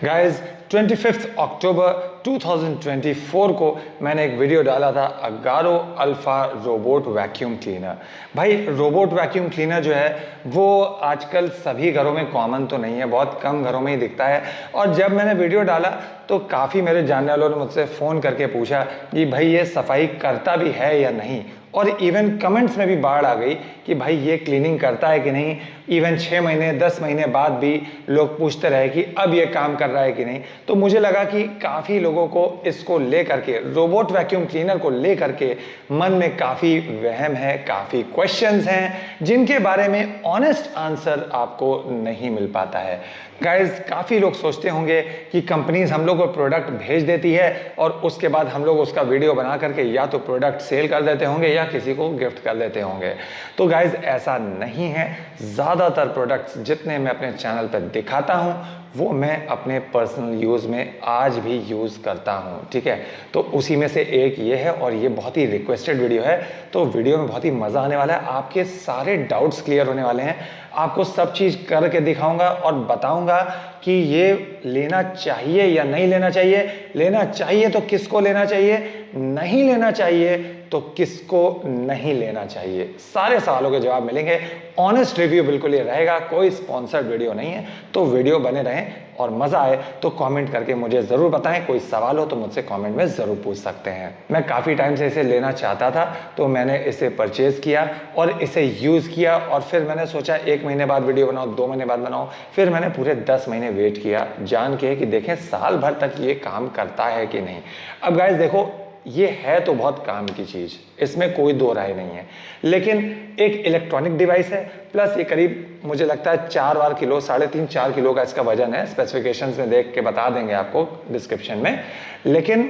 Guys 25 अक्टूबर 2024 को मैंने एक वीडियो डाला था Agaro alpha robot vacuum cleaner. भाई रोबोट वैक्यूम क्लीनर जो है वो आजकल सभी घरों में कॉमन तो नहीं है, बहुत कम घरों में ही दिखता है। और जब मैंने वीडियो डाला तो काफ़ी मेरे जानने वालों ने मुझसे फ़ोन करके पूछा कि भाई ये सफाई करता भी है या नहीं, और इवन कमेंट्स में भी बाढ़ आ गई कि भाई ये क्लीनिंग करता है कि नहीं। इवन 6 महीने 10 महीने बाद भी लोग पूछते रहे कि अब ये काम कर रहा है कि नहीं। तो मुझे लगा कि काफ़ी लोगों को इसको लेकर के, रोबोट वैक्यूम क्लीनर को लेकर के मन में काफ़ी वहम है, काफ़ी क्वेश्चंस हैं जिनके बारे में ऑनेस्ट आंसर आपको नहीं मिल पाता है। गाइज काफ़ी लोग सोचते होंगे कि कंपनीज हम लोग को प्रोडक्ट भेज देती है और उसके बाद हम लोग उसका वीडियो बना करके या तो प्रोडक्ट सेल कर देते होंगे या किसी को गिफ्ट कर देते होंगे। तो गाइज ऐसा नहीं है। ज़्यादातर प्रोडक्ट्स जितने मैं अपने चैनल पर दिखाता हूँ वो मैं अपने पर्सनल यूज़ में आज भी यूज़ करता हूँ, ठीक है। तो उसी में से एक ये है और ये बहुत ही रिक्वेस्टेड वीडियो है। तो वीडियो में बहुत ही मज़ा आने वाला है, आपके सारे डाउट्स क्लियर होने वाले हैं। आपको सब चीज़ करके दिखाऊंगा और बताऊंगा कि ये लेना चाहिए या नहीं लेना चाहिए, लेना चाहिए तो किसको लेना चाहिए, नहीं लेना चाहिए तो किसको नहीं लेना चाहिए। सारे सवालों के जवाब मिलेंगे। ऑनेस्ट रिव्यू बिल्कुल ये रहेगा, कोई स्पॉन्सर्ड वीडियो नहीं है। तो वीडियो बने रहें और मज़ा आए तो कमेंट करके मुझे ज़रूर बताएं। कोई सवाल हो तो मुझसे कमेंट में ज़रूर पूछ सकते हैं। मैं काफ़ी टाइम से इसे लेना चाहता था तो मैंने इसे परचेज़ किया और इसे यूज़ किया और फिर मैंने सोचा 1 महीने बाद वीडियो बनाओ, 2 महीने बाद बनाओ। फिर मैंने पूरे 10 महीने वेट किया जान के कि देखें साल भर तक ये काम करता है कि नहीं। अब गाइस देखो, ये है तो बहुत काम की चीज़, इसमें कोई दो राय नहीं है, लेकिन एक इलेक्ट्रॉनिक डिवाइस है। प्लस ये करीब मुझे लगता है 4 किलो, 3.5-4 किलो का इसका वजन है। स्पेसिफिकेशंस में देख के बता देंगे आपको डिस्क्रिप्शन में। लेकिन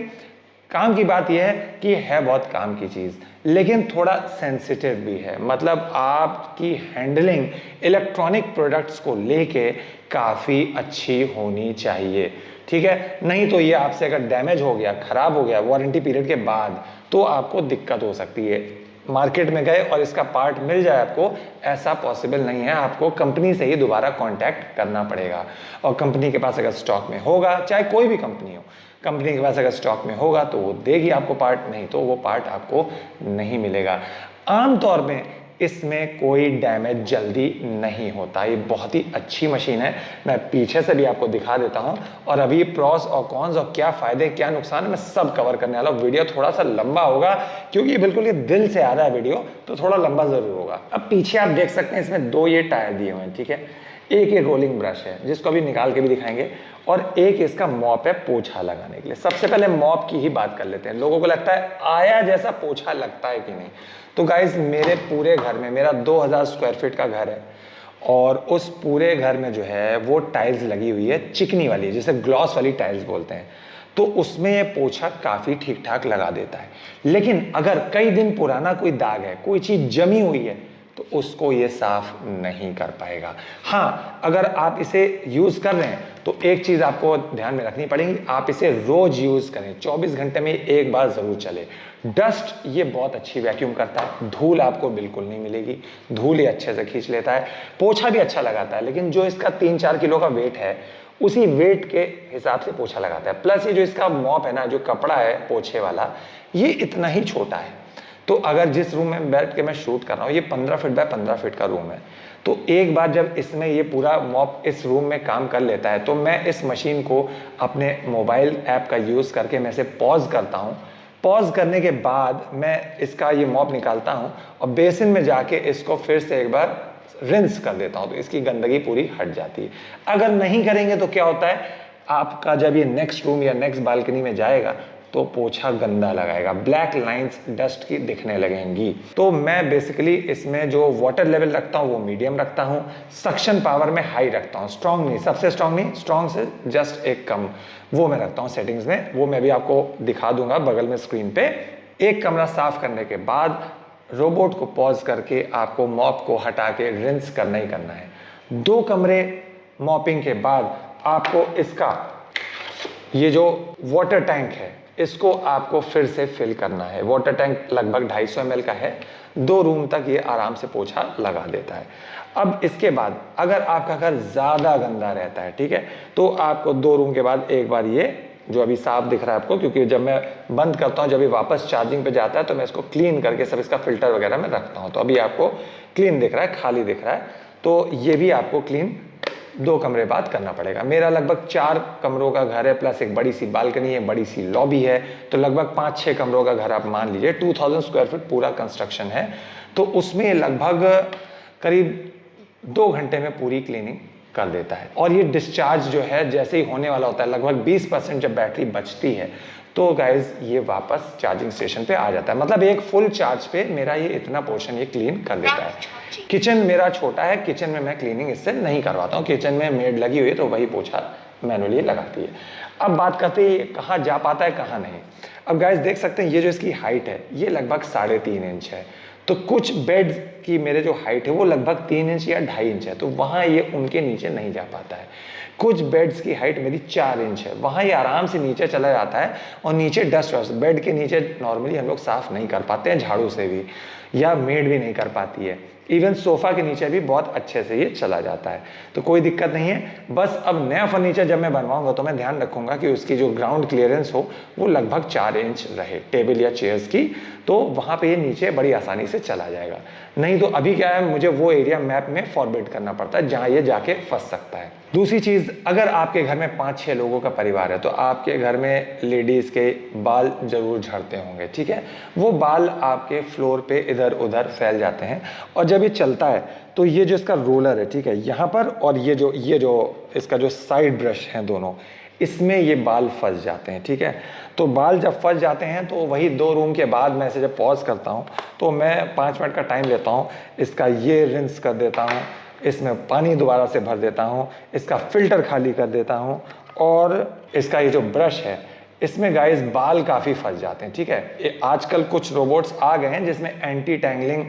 काम की बात यह है कि है बहुत काम की चीज़, लेकिन थोड़ा सेंसिटिव भी है। मतलब आपकी हैंडलिंग इलेक्ट्रॉनिक प्रोडक्ट्स को लेके काफ़ी अच्छी होनी चाहिए, ठीक है। नहीं तो ये आपसे अगर डैमेज हो गया, ख़राब हो गया वारंटी पीरियड के बाद, तो आपको दिक्कत हो सकती है। मार्केट में गए और इसका पार्ट मिल जाए आपको, ऐसा पॉसिबल नहीं है। आपको कंपनी से ही दोबारा कांटेक्ट करना पड़ेगा और कंपनी के पास अगर स्टॉक में होगा, चाहे कोई भी कंपनी हो, कंपनी के पास अगर स्टॉक में होगा तो वो देगी आपको पार्ट, नहीं तो वो पार्ट आपको नहीं मिलेगा। आमतौर में इसमें कोई डैमेज जल्दी नहीं होता। ये बहुत ही अच्छी मशीन है। मैं पीछे से भी आपको दिखा देता हूं और अभी प्रॉस और कॉन्स और क्या फ़ायदे क्या नुकसान है मैं सब कवर करने वाला हूं। वीडियो थोड़ा सा लंबा होगा क्योंकि बिल्कुल ये दिल से आ रहा है वीडियो, तो थोड़ा लंबा ज़रूर होगा। अब पीछे आप देख सकते हैं इसमें 2 ये टायर दिए हुए हैं, ठीक है। एक ये रोलिंग ब्रश है जिसको अभी निकाल के भी दिखाएंगे, और एक इसका मॉप है पोछा लगाने के लिए। सबसे पहले मॉप की ही बात कर लेते हैं। लोगों को लगता है आया जैसा पोछा लगता है कि नहीं। तो गाइस मेरे पूरे घर में, मेरा 2000 स्क्वायर फीट का घर है और उस पूरे घर में जो है वो टाइल्स लगी हुई है, चिकनी वाली, जिसे ग्लॉस वाली टाइल्स बोलते हैं। तो उसमें ये पोछा काफ़ी ठीक ठाक लगा देता है। लेकिन अगर कई दिन पुराना कोई दाग है, कोई चीज़ जमी हुई है, तो उसको ये साफ नहीं कर पाएगा। हाँ, अगर आप इसे यूज़ कर रहे हैं तो एक चीज़ आपको ध्यान में रखनी पड़ेगी, आप इसे रोज़ यूज़ करें, 24 घंटे में एक बार ज़रूर चले। डस्ट ये बहुत अच्छी वैक्यूम करता है, धूल आपको बिल्कुल नहीं मिलेगी, धूल ये अच्छे से खींच लेता है। पोछा भी अच्छा लगाता है, लेकिन जो इसका 3-4 किलो का वेट है उसी वेट के हिसाब से पोछा लगाता है। प्लस ये जो इसका मॉप है ना, जो कपड़ा है पोछे वाला, ये इतना ही छोटा है। तो अगर जिस रूम में बैठ के मैं शूट कर रहा हूँ, ये 15 फीट बाय 15 फीट का रूम है, तो एक बार जब इसमें ये पूरा मॉप इस रूम में काम कर लेता है तो मैं इस मशीन को अपने मोबाइल ऐप का यूज़ करके मैं इसे पॉज करता हूँ। पॉज करने के बाद मैं इसका ये मॉप निकालता हूँ और बेसिन में जाके इसको फिर से एक बार रिंस कर देता हूँ, तो इसकी गंदगी पूरी हट जाती है। अगर नहीं करेंगे तो क्या होता है, आपका जब ये नेक्स्ट रूम या नेक्स्ट बालकनी में जाएगा तो पोछा गंदा लगाएगा, ब्लैक लाइंस डस्ट की दिखने लगेंगी। तो मैं बेसिकली इसमें जो वाटर लेवल रखता हूँ वो मीडियम रखता हूँ, सक्शन पावर में हाई रखता हूँ, स्ट्रॉन्ग नहीं, सबसे स्ट्रॉन्ग नहीं, स्ट्रॉन्ग से जस्ट एक कम, वो मैं रखता हूँ सेटिंग्स में। वो मैं भी आपको दिखा दूंगा बगल में स्क्रीन पे। एक कमरा साफ करने के बाद रोबोट को पॉज करके आपको मॉप को हटा के रिंस करना ही करना है। 2 कमरे मॉपिंग के बाद आपको इसका ये जो वाटर टैंक है इसको आपको फिर से फिल करना है। वाटर टैंक लगभग 250 ml का है, 2 रूम तक ये आराम से पोछा लगा देता है। अब इसके बाद अगर आपका घर ज़्यादा गंदा रहता है, ठीक है, तो आपको 2 रूम के बाद एक बार ये जो अभी साफ दिख रहा है आपको, क्योंकि जब मैं बंद करता हूँ, जब ये वापस चार्जिंग पे जाता है तो मैं इसको क्लीन करके सब इसका फिल्टर वगैरह में रखता हूँ। तो अभी आपको क्लीन दिख रहा है, खाली दिख रहा है, तो ये भी आपको क्लीन 2 कमरे बाद करना पड़ेगा। मेरा लगभग 4 कमरों का घर है, प्लस एक बड़ी सी बालकनी है, बड़ी सी लॉबी है, तो लगभग 5-6 कमरों का घर आप मान लीजिए। 2000 स्क्वायर फीट पूरा कंस्ट्रक्शन है, तो उसमें लगभग करीब 2 घंटे में पूरी क्लीनिंग कर देता है। और ये डिस्चार्ज जो है जैसे ही होने वाला होता है, लगभग 20% जब बैटरी बचती है तो गाइज ये वापस चार्जिंग स्टेशन पे आ जाता है। मतलब एक फुल चार्ज पे मेरा ये इतना पोर्शन ये क्लीन कर देता है। किचन मेरा छोटा है, किचन में मैं क्लीनिंग इससे नहीं करवाता हूँ, किचन में मेड लगी हुई है तो वही पोछा मैनुअली लगाती है। अब बात करते हैं कहाँ जा पाता है कहाँ नहीं। अब गाइज देख सकते हैं ये जो इसकी हाइट है ये लगभग 3.5 इंच है, तो कुछ बेड की मेरे जो हाइट है वो लगभग 3 इंच या 2.5 इंच है, तो वहाँ ये उनके नीचे नहीं जा पाता है। कुछ बेड्स की हाइट मेरी 4 इंच है, वहाँ ये आराम से नीचे चला जाता है। और नीचे डस्ट वस्ट बेड के नीचे नॉर्मली हम लोग साफ़ नहीं कर पाते हैं झाड़ू से भी, या मेड भी नहीं कर पाती है। इवन सोफ़ा के नीचे भी बहुत अच्छे से ये चला जाता है, तो कोई दिक्कत नहीं है। बस अब नया फर्नीचर जब मैं बनवाऊंगा तो मैं ध्यान रखूंगा कि उसकी जो ग्राउंड क्लियरेंस हो वो लगभग 4 इंच रहे टेबल या चेयर्स की, तो वहाँ पे ये नीचे बड़ी आसानी से चला जाएगा। नहीं तो अभी क्या है, मुझे वो एरिया मैप में फॉरवर्ड करना पड़ता है जहाँ ये जाके फंस सकता है। दूसरी चीज़, अगर आपके घर में 5-6 लोगों का परिवार है तो आपके घर में लेडीज़ के बाल जरूर झड़ते होंगे, ठीक है। वो बाल आपके फ्लोर पे इधर उधर फैल जाते हैं, और जब ये चलता है तो ये जो इसका रोलर है, ठीक है, यहाँ पर, और ये जो इसका जो साइड ब्रश है दोनों, इसमें ये बाल फंस जाते हैं, ठीक है। तो बाल जब फंस जाते हैं तो वही 2 रूम के बाद मैं इसे जब पॉज करता हूँ तो मैं 5 मिनट का टाइम लेता हूँ, इसका ये रिंस कर देता हूँ, इसमें पानी दोबारा से भर देता हूँ, इसका फिल्टर खाली कर देता हूँ, और इसका ये जो ब्रश है इसमें गाइस बाल काफ़ी फंस जाते हैं, ठीक है। ये आजकल कुछ रोबोट्स आ गए हैं जिसमें एंटी टैंगलिंग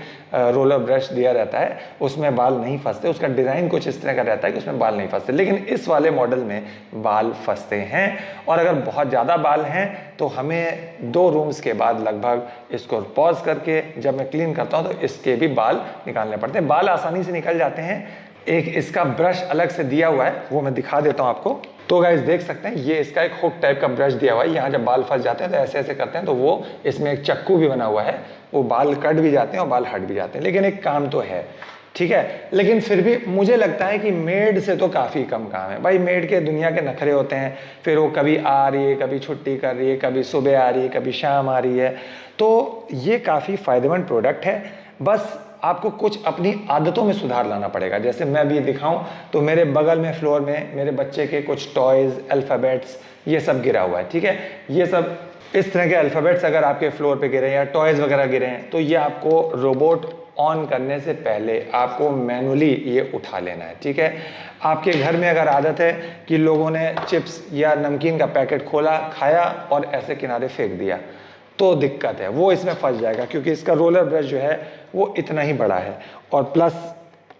रोलर ब्रश दिया रहता है, उसमें बाल नहीं फंसते। उसका डिज़ाइन कुछ इस तरह का रहता है कि उसमें बाल नहीं फंसते, लेकिन इस वाले मॉडल में बाल फंसते हैं। और अगर बहुत ज़्यादा बाल हैं तो हमें 2 रूम्स के बाद लगभग इसको पॉज करके जब मैं क्लीन करता हूँ तो इसके भी बाल निकालने पड़ते हैं। बाल आसानी से निकल जाते हैं। एक इसका ब्रश अलग से दिया हुआ है, वो मैं दिखा देता हूँ आपको। तो गाइस देख सकते हैं ये इसका एक हुक टाइप का ब्रश दिया हुआ है। यहाँ जब बाल फंस जाते हैं तो ऐसे ऐसे करते हैं तो वो इसमें एक चक्कू भी बना हुआ है, वो बाल कट भी जाते हैं और बाल हट भी जाते हैं, लेकिन एक काम तो है, ठीक है। लेकिन फिर भी मुझे लगता है कि मेड से तो काफ़ी कम काम है भाई। मेड के दुनिया के नखरे होते हैं, फिर वो कभी आ रही है, कभी छुट्टी कर रही है, कभी सुबह आ रही है, कभी शाम आ रही है। तो ये काफ़ी फ़ायदेमंद प्रोडक्ट है। बस आपको कुछ अपनी आदतों में सुधार लाना पड़ेगा। जैसे मैं भी दिखाऊं तो मेरे बगल में फ्लोर में मेरे बच्चे के कुछ टॉयज़, अल्फ़ाबेट्स, ये सब गिरा हुआ है, ठीक है। ये सब इस तरह के अल्फ़ाबेट्स अगर आपके फ्लोर पे गिरे या टॉयज़ वगैरह गिरे हैं तो ये आपको रोबोट ऑन करने से पहले आपको मैनुअली ये उठा लेना है, ठीक है। आपके घर में अगर आदत है कि लोगों ने चिप्स या नमकीन का पैकेट खोला, खाया और ऐसे किनारे फेंक दिया तो दिक्कत है, वो इसमें फंस जाएगा, क्योंकि इसका रोलर ब्रश जो है वो इतना ही बड़ा है। और प्लस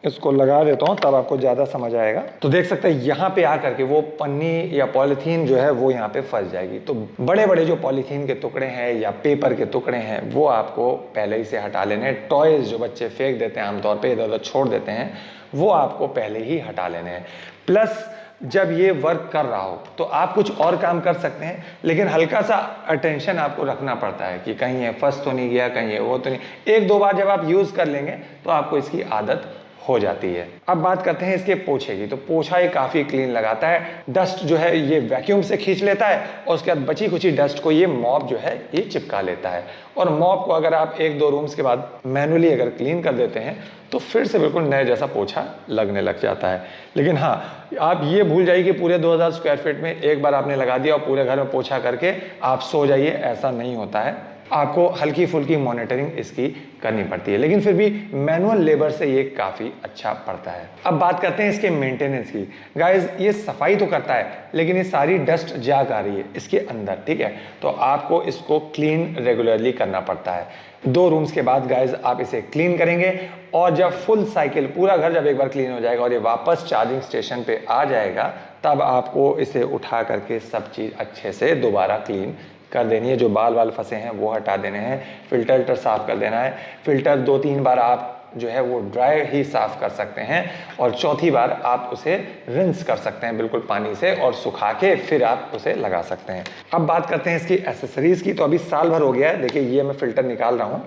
इसको लगा देता हूँ तब आपको ज़्यादा समझ आएगा। तो देख सकते हैं यहाँ पे आकर के वो पन्नी या पॉलीथीन जो है वो यहाँ पे फंस जाएगी। तो बड़े बड़े जो पॉलीथीन के टुकड़े हैं या पेपर के टुकड़े हैं वो आपको पहले ही से हटा लेने हैं। टॉयज़ जो बच्चे फेंक देते हैं आमतौर पर, इधर उधर छोड़ देते हैं, वो आपको पहले ही हटा लेने हैं। प्लस जब ये वर्क कर रहा हो तो आप कुछ और काम कर सकते हैं, लेकिन हल्का सा अटेंशन आपको रखना पड़ता है कि कहीं ये फंस तो नहीं गया, कहीं ये वो तो नहीं। 1-2 बार जब आप यूज़ कर लेंगे तो आपको इसकी आदत हो जाती है। अब बात करते हैं इसके पोछे की। तो पोछा ये काफ़ी क्लीन लगाता है। डस्ट जो है ये वैक्यूम से खींच लेता है और उसके बाद बची खुची डस्ट को ये मॉप जो है ये चिपका लेता है। और मॉप को अगर आप 1-2 रूम्स के बाद मैनुअली अगर क्लीन कर देते हैं तो फिर से बिल्कुल नए जैसा पोछा लगने लग जाता है। लेकिन हाँ, आप ये भूल जाइए कि पूरे 2000 स्क्वायर फीट में एक बार आपने लगा दिया और पूरे घर में पोछा करके आप सो जाइए, ऐसा नहीं होता है। आपको हल्की फुल्की मॉनिटरिंग इसकी करनी पड़ती है, लेकिन फिर भी मैनुअल लेबर से ये काफ़ी अच्छा पड़ता है। अब बात करते हैं इसके मेंटेनेंस की। गाइस ये सफाई तो करता है लेकिन ये सारी डस्ट जाग आ रही है इसके अंदर, ठीक है। तो आपको इसको क्लीन रेगुलरली करना पड़ता है। 2 रूम्स के बाद गाइस आप इसे क्लीन करेंगे और जब फुल साइकिल पूरा घर जब एक बार क्लीन हो जाएगा और ये वापस चार्जिंग स्टेशन पे आ जाएगा तब आपको इसे उठा करके सब चीज़ अच्छे से दोबारा क्लीन कर देनी है, जो बाल वाल फंसे हैं वो हटा देने हैं, फ़िल्टर साफ़ कर देना है। फ़िल्टर 2-3 बार आप जो है वो ड्राई ही साफ़ कर सकते हैं और चौथी बार आप उसे रिंस कर सकते हैं बिल्कुल पानी से और सुखा के फिर आप उसे लगा सकते हैं। अब बात करते हैं इसकी एसेसरीज़ की। तो अभी साल भर हो गया है, देखिए ये मैं फ़िल्टर निकाल रहा हूँ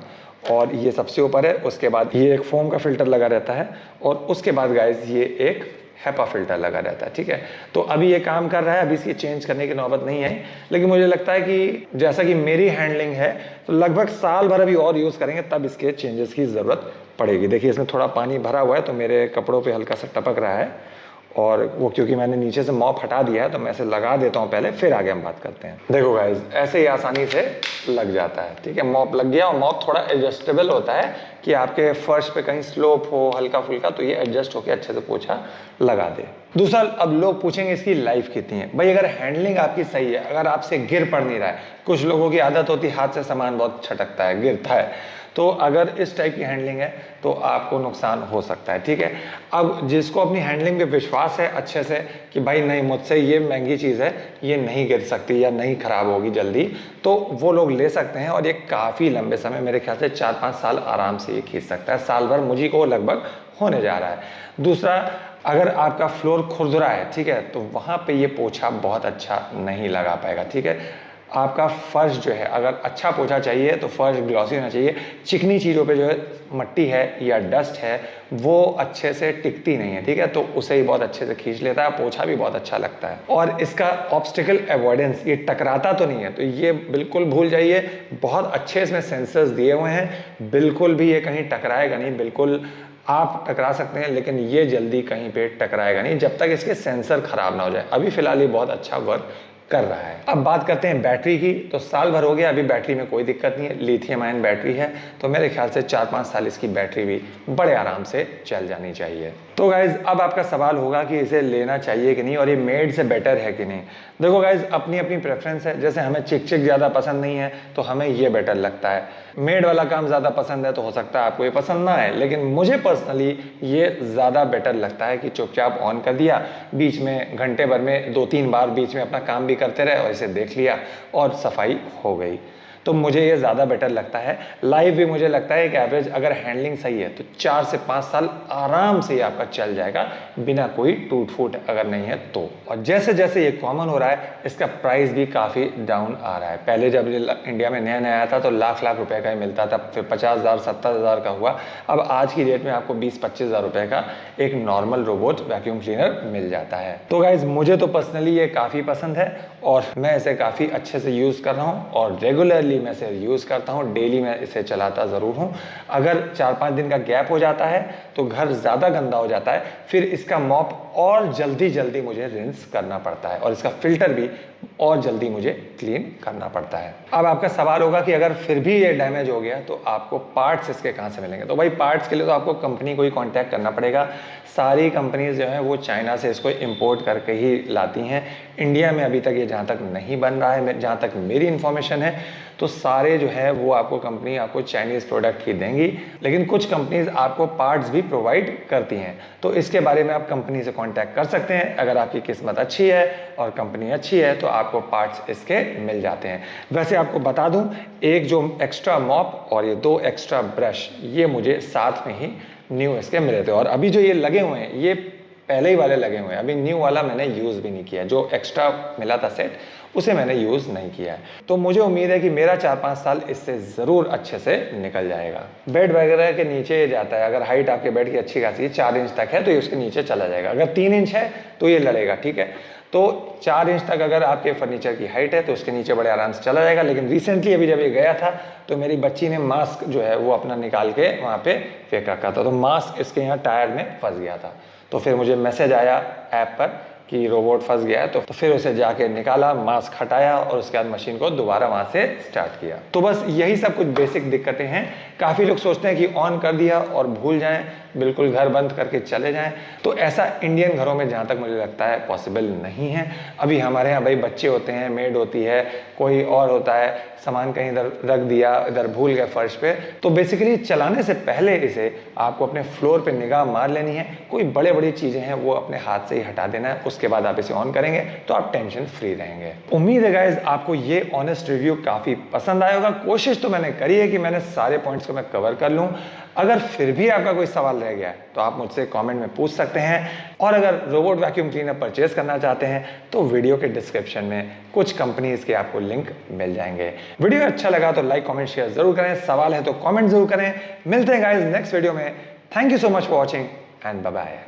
और ये सबसे ऊपर है, उसके बाद ये एक फोम का फ़िल्टर लगा रहता है और उसके बाद गाइस ये एक HEPA फ़िल्टर लगा रहता है, ठीक है। तो अभी ये काम कर रहा है, अभी इसकी चेंज करने की नौबत नहीं आई, लेकिन मुझे लगता है कि जैसा कि मेरी हैंडलिंग है तो लगभग साल भर अभी और यूज़ करेंगे तब इसके चेंजेस की ज़रूरत पड़ेगी। देखिए इसमें थोड़ा पानी भरा हुआ है तो मेरे कपड़ों पे हल्का सा टपक रहा है और वो क्योंकि मैंने नीचे से मॉप हटा दिया है तो मैं इसे लगा देता हूँ पहले, फिर आगे हम बात करते हैं। देखो गाइज ऐसे ही आसानी से लग जाता है, ठीक है। मॉप लग गया और मॉप थोड़ा एडजस्टेबल होता है कि आपके फर्श पे कहीं स्लोप हो हल्का फुल्का तो ये एडजस्ट होकर अच्छे से पोछा लगा दे। दूसरा, अब लोग पूछेंगे इसकी लाइफ कितनी है। भाई अगर हैंडलिंग आपकी सही है, अगर आपसे गिर पड़ नहीं रहा है, कुछ लोगों की आदत होती है हाथ से सामान बहुत छटकता है, गिरता है, तो अगर इस टाइप की हैंडलिंग है तो आपको नुकसान हो सकता है, ठीक है। अब जिसको अपनी हैंडलिंग पे विश्वास है अच्छे से कि भाई नहीं मुझसे ये महंगी चीज़ है, ये नहीं गिर सकती या नहीं ख़राब होगी जल्दी, तो वो लोग ले सकते हैं और ये काफ़ी लंबे समय, मेरे ख्याल से 4-5 साल आराम से ये खींच सकता है। साल भर मुझे को लगभग होने जा रहा है। दूसरा, अगर आपका फ्लोर खुरदुरा है, ठीक है, तो वहाँ पे ये पोछा बहुत अच्छा नहीं लगा पाएगा, ठीक है। आपका फर्श जो है, अगर अच्छा पोछा चाहिए तो फर्श ग्लॉसी होना चाहिए। चिकनी चीज़ों पे जो है मट्टी है या डस्ट है वो अच्छे से टिकती नहीं है, ठीक है, तो उसे ही बहुत अच्छे से खींच लेता है, पोछा भी बहुत अच्छा लगता है। और इसका ऑब्स्टिकल अवॉइडेंस, ये टकराता तो नहीं है, तो ये बिल्कुल भूल जाइए। बहुत अच्छे इसमें सेंसर्स दिए हुए हैं, बिल्कुल भी ये कहीं टकराएगा नहीं। बिल्कुल आप टकरा सकते हैं लेकिन ये जल्दी कहीं पे टकराएगा नहीं जब तक इसके सेंसर खराब ना हो जाए। अभी फिलहाल ये बहुत अच्छा वर्क कर रहा है। अब बात करते हैं बैटरी की। तो साल भर हो गया, अभी बैटरी में कोई दिक्कत नहीं है, लिथियम आयन बैटरी है, तो मेरे ख्याल से 4-5 साल इसकी बैटरी भी बड़े आराम से चल जानी चाहिए। तो गाइज अब आपका सवाल होगा कि इसे लेना चाहिए कि नहीं और ये मेड से बेटर है कि नहीं। देखो गाइज अपनी अपनी प्रेफरेंस है, जैसे हमें चिक चिक ज़्यादा पसंद नहीं है तो हमें ये बेटर लगता है, मेड वाला काम ज़्यादा पसंद है तो हो सकता है आपको ये पसंद ना आए, लेकिन मुझे पर्सनली ये ज़्यादा बेटर लगता है कि चुपचाप ऑन कर दिया, बीच में घंटे भर में 2-3 बार बीच में अपना काम भी करते रहे और इसे देख लिया और सफाई हो गई। तो मुझे ये ज़्यादा बेटर लगता है। लाइफ भी मुझे लगता है कि एवरेज अगर हैंडलिंग सही है तो 4 से 5 साल आराम से ये आपका चल जाएगा बिना कोई टूट फूट अगर नहीं है तो। और जैसे जैसे ये कॉमन हो रहा है इसका प्राइस भी काफ़ी डाउन आ रहा है। पहले जब इंडिया में नया नया आया था तो लाख लाख रुपए का ही मिलता था, फिर 50,000 70,000 का हुआ, अब आज की डेट में आपको 20-25 हज़ार रुपये का एक नॉर्मल रोबोट वैक्यूम क्लीनर मिल जाता है। तो गाइज मुझे तो पर्सनली ये काफ़ी पसंद है और मैं इसे काफ़ी अच्छे से यूज़ कर रहा हूँ और रेगुलरली मैं इसे यूज़ करता हूँ, डेली मैं इसे चलाता ज़रूर हूँ। अगर 4-5 दिन का गैप हो जाता है तो घर ज़्यादा गंदा हो जाता है, फिर इसका मॉप और जल्दी मुझे रिंस करना पड़ता है और इसका फिल्टर भी और जल्दी मुझे क्लीन करना पड़ता है। अब आपका सवाल होगा कि अगर फिर भी ये डैमेज हो गया तो आपको पार्ट्स इसके कहाँ से मिलेंगे। तो भाई पार्ट्स के लिए तो आपको कंपनी को ही कांटेक्ट करना पड़ेगा। सारी कंपनीज जो हैं वो चाइना से इसको इंपोर्ट करके ही लाती हैं। इंडिया में अभी तक ये जहाँ तक नहीं बन रहा है, जहाँ तक मेरी इन्फॉर्मेशन है, तो सारे जो है वो आपको कंपनी आपको चाइनीज़ प्रोडक्ट ही देंगी, लेकिन कुछ कंपनीज आपको पार्ट्स भी प्रोवाइड करती हैं। तो इसके बारे में आप कंपनी से कांटेक्ट कर सकते हैं। अगर आपकी किस्मत अच्छी है और कंपनी अच्छी है तो आपको पार्ट्स इसके मिल जाते हैं। वैसे आपको बता दूं, एक जो एक्स्ट्रा मॉप और ये 2 एक्स्ट्रा ब्रश ये मुझे साथ में ही न्यू इसके मिले थे और अभी जो ये लगे हुए हैं ये पहले ही वाले लगे हुए हैं, अभी न्यू वाला मैंने यूज़ भी नहीं किया। जो एक्स्ट्रा मिला था सेट उसे मैंने यूज़ नहीं किया है। तो मुझे उम्मीद है कि मेरा 4-5 साल इससे ज़रूर अच्छे से निकल जाएगा। बेड वगैरह के नीचे जाता है, अगर हाइट आपके बेड की अच्छी खासी 4 इंच तक है तो ये उसके नीचे चला जाएगा। अगर 3 इंच है तो ये लड़ेगा, ठीक है। तो 4 इंच तक अगर आपके फर्नीचर की हाइट है तो उसके नीचे बड़े आराम से चला जाएगा। लेकिन रिसेंटली अभी जब ये गया था तो मेरी बच्ची ने मास्क जो है वो अपना निकाल के वहाँ पे फेंक रखा था, तो मास्क इसके यहाँ टायर में फंस गया था। तो फिर मुझे मैसेज आया ऐप पर कि रोबोट फंस गया है, तो फिर उसे जाके निकाला, मास्क हटाया और उसके बाद मशीन को दोबारा वहाँ से स्टार्ट किया। तो बस यही सब कुछ बेसिक दिक्कतें हैं। काफ़ी लोग सोचते हैं कि ऑन कर दिया और भूल जाएं, बिल्कुल घर बंद करके चले जाएं, तो ऐसा इंडियन घरों में जहाँ तक मुझे लगता है पॉसिबल नहीं है। अभी हमारे यहाँ भाई बच्चे होते हैं, मेड होती है, कोई और होता है, सामान कहीं इधर रख दिया, इधर भूल गए फर्श पे, तो बेसिकली चलाने से पहले इसे आपको अपने फ्लोर पे निगाह मार लेनी है। कोई बड़े बड़ी चीज़ें हैं वो अपने हाथ से ही हटा देना है, उसके बाद आप इसे ऑन करेंगे तो आप टेंशन फ्री रहेंगे। उम्मीद है गाइज आपको ये ऑनेस्ट रिव्यू काफ़ी पसंद आया होगा। कोशिश तो मैंने करी है कि मैंने सारे पॉइंट्स को मैं कवर कर लूँ। अगर फिर भी आपका कोई सवाल रह गया है तो आप मुझसे कमेंट में पूछ सकते हैं, और अगर रोबोट वैक्यूम क्लीनर परचेज करना चाहते हैं तो वीडियो के डिस्क्रिप्शन में कुछ कंपनीज के आपको लिंक मिल जाएंगे। वीडियो अच्छा लगा तो लाइक कमेंट शेयर जरूर करें, सवाल है तो कमेंट जरूर करें। मिलते हैं गाइस नेक्स्ट वीडियो में। Thank you so much for watching and bye bye.